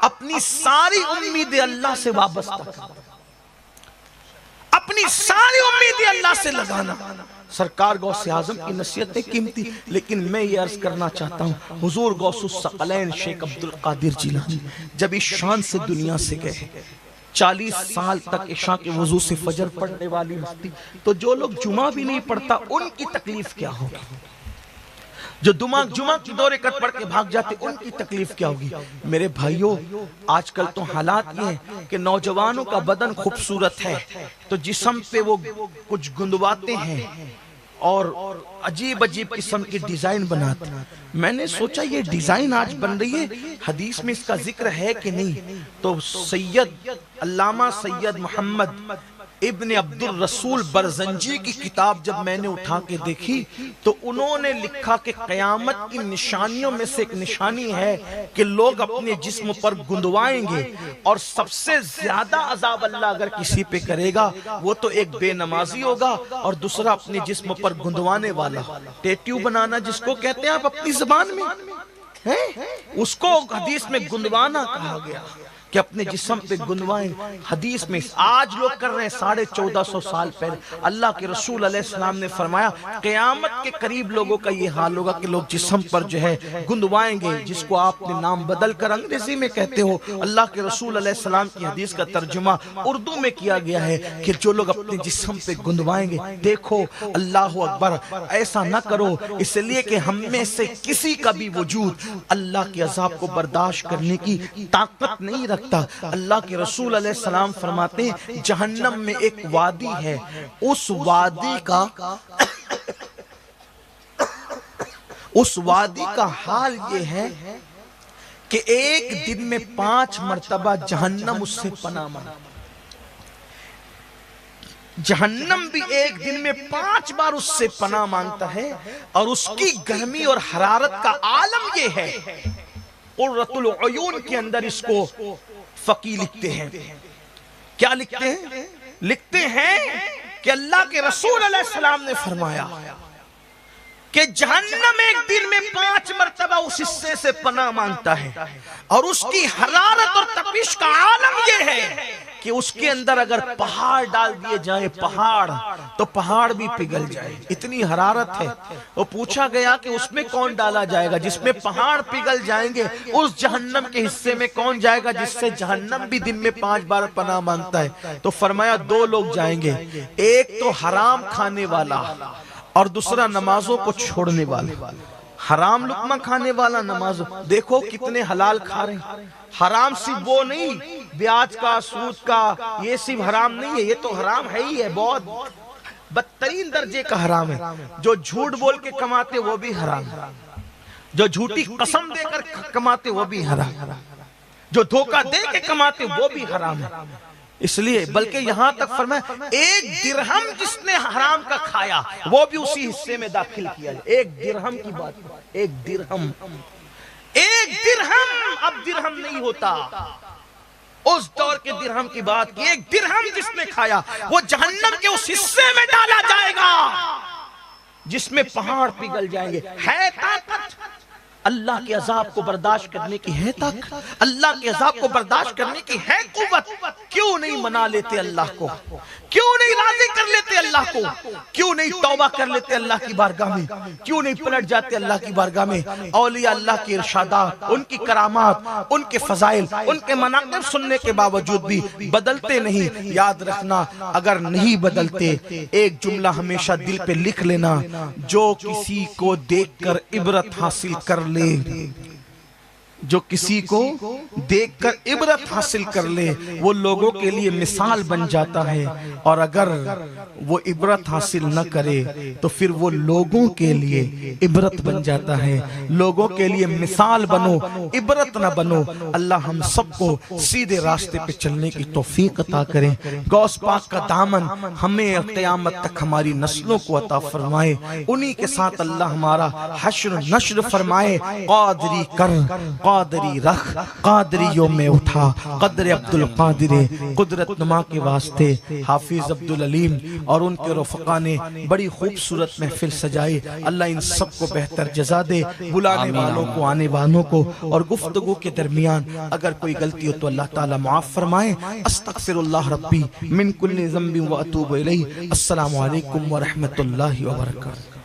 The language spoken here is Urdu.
اپنی ساری امیدیں اللہ سے وابستہ کرنا، اپنی ساری امیدیں اللہ سے لگانا۔ سرکار غوث اعظم کی نصیحتیں قیمتی، لیکن میں یہ عرض کرنا چاہتا ہوں، حضور غوث الثقلین شیخ عبد القادر جیلانی جب اس شان سے دنیا سے گئے، 40 سال تک عشاء کے وضو سے فجر پڑھنے والی ہستی، تو جو لوگ جمعہ بھی نہیں پڑھتا ان کی تکلیف کیا ہوگی؟ جو جمعہ کی 2 رکعت پڑھ کے بھاگ جاتے ان کی تکلیف کیا ہوگی؟ میرے بھائیوں، آج کل تو حالات یہ ہیں کہ نوجوانوں کا بدن خوبصورت ہے تو جسم پہ وہ کچھ گندواتے ہیں اور عجیب عجیب قسم کی ڈیزائن بناتے ہیں۔ میں نے سوچا یہ ڈیزائن آج بن رہی ہے، حدیث میں اس کا ذکر ہے کہ نہیں؟ تو علامہ سید محمد ابن عبد الرسول برزنجی کی کتاب جب میں نے اٹھا کے دیکھی تو انہوں نے لکھا کہ قیامت کی نشانیوں میں سے ایک نشانی ہے کہ لوگ اپنے جسم پر گندوائیں گے، اور سب سے زیادہ عذاب اللہ اگر کسی پہ کرے گا وہ تو ایک بے نمازی ہوگا، اور دوسرا اپنے جسم پر گندوانے والا۔ ٹیٹو بنانا جس کو کہتے ہیں آپ اپنی زبان میں، اس کو حدیث میں گندوانا کہا گیا کہ اپنے جسم پہ گندوائیں۔ حدیث میں آج لوگ کر رہے ہیں 1450 سال پہلے۔ اللہ کے رسول علیہ السلام نے فرمایا قیامت کے قریب لوگوں کا یہ حال ہوگا کہ لوگ جسم پر جو ہے گندوائیں گے، جس کو آپ نے نام بدل کر انگریزی میں کہتے ہو، اللہ کے رسول علیہ السلام کی حدیث کا ترجمہ اردو میں کیا گیا ہے کہ جو لوگ اپنے جسم پہ گندوائیں گے۔ دیکھو اللہ اکبر، ایسا نہ کرو، اس لیے کہ ہم میں سے کسی کا بھی وجود اللہ کے عذاب کو برداشت کرنے کی طاقت نہیں رکھتا۔ اللہ کے رسول علیہ السلام فرماتے ہیں جہنم میں ایک وادی ہے، اس وادی کا حال یہ ہے کہ ایک دن میں 5 مرتبہ جہنم اس سے پناہ مانگتا ہے۔ جہنم بھی ایک دن میں 5 بار اس سے پناہ مانگتا ہے، اور اس کی گرمی اور حرارت کا عالم یہ ہے۔ قرۃ العیون کے اندر اس کو فقی لکھتے ہیں، کیا لکھتے ہیں؟ لکھتے ہیں کہ اللہ کے رسول علیہ السلام نے فرمایا کہ جہنم ایک دن میں 5 مرتبہ اس حصے سے پناہ مانگتا ہے، اور اس کی حرارت اور تپش کا عالم یہ ہے کہ اس کے اندر اگر پہاڑ ڈال دیے جائیں، پہاڑ، تو پہاڑ بھی پگھل جائے، اتنی حرارت ہے۔ وہ پوچھا گیا کہ اس میں کون ڈالا جائے گا جس میں پہاڑ پگھل جائیں گے؟ اس جہنم کے حصے میں کون جائے گا جس سے جہنم بھی دن میں 5 بار پناہ مانگتا ہے؟ تو فرمایا 2 لوگ جائیں گے، ایک تو حرام کھانے والا اور دوسرا نمازوں کو چھوڑنے والا۔ حرام لقمہ کھانے والا، نماز، دیکھو کتنے حلال کھا رہے ہیں۔ حرام صرف وہ نہیں، بیاج کا، سود کا، یہ صرف حرام نہیں ہے، یہ تو حرام ہے ہی ہے، بہت بدترین درجے کا حرام ہے۔ جو جھوٹ بول کے کماتے وہ بھی حرام ہے، جو جھوٹی قسم دے کر کماتے وہ بھی حرام ہے، جو دھوکہ دے کے کماتے وہ بھی حرام ہے۔ اس لیے بلکہ یہاں تک فرمایا 1 درہم جس نے حرام کا کھایا وہ بھی اسی حصے میں داخل کیا جائے۔ 1 درہم کی بات، 1 درہم، 1 درہم، اب درہم نہیں ہوتا، اس دور کے درہم کی بات کی۔ 1 درہم جس نے کھایا وہ جہنم کے اس حصے میں ڈالا جائے گا جس میں پہاڑ پگھل جائیں گے۔ ہے طاقت اللہ کے عذاب کو برداشت کرنے کی، ہے طاقت اللہ کے عذاب کو برداشت کرنے کی، ہے قوت، کیوں نہیں منا لیتے اللہ کو؟ کیوں نہیں راضی کر لیتے اللہ کو؟ کیوں نہیں توبہ کر لیتے اللہ کی بارگاہ میں؟ کیوں نہیں پلٹ جاتے اللہ کی بارگاہ میں؟ اولیاء اللہ کی ارشادات، ان کی کرامات، ان کے فضائل، ان کے مناقب سننے کے باوجود بھی بدلتے نہیں۔ یاد رکھنا، اگر نہیں بدلتے ایک جملہ ہمیشہ دل پہ لکھ لینا، جو کسی کو دیکھ کر عبرت حاصل کر لے، جو کسی کو دیکھ کر عبرت حاصل کر لے وہ لوگوں کے لیے مثال بن جاتا ہے، اور اگر وہ عبرت حاصل نہ کرے تو پھر وہ لوگوں کے لیے عبرت بن جاتا ہے۔ لوگوں کے لیے مثال بنو، عبرت نہ بنو۔ اللہ ہم سب کو سیدھے راستے پہ چلنے کی توفیق عطا کریں۔ غوث پاک کا دامن ہمیں قیامت تک ہماری نسلوں کو عطا فرمائے، انہی کے ساتھ اللہ ہمارا حشر نشر فرمائے۔ قادری کر قادری رخ قادریوں میں اٹھا قدر عبد القادر قدرت نما کے واسطے حافظ عبدالعلیم اور ان کے رفقا نے بڑی خوبصورت محفل سجائی. اللہ ان سب کو بہتر جزا دے, بلانے والوں کو, آنے والوں کو, اور گفتگو کے درمیان اگر کوئی غلطی ہو تو اللہ تعالیٰ معاف فرمائے. استغفر اللہ ربی من کل ذنب و اتوب الیہ. السلام علیکم ورحمۃ اللہ وبرکاتہ.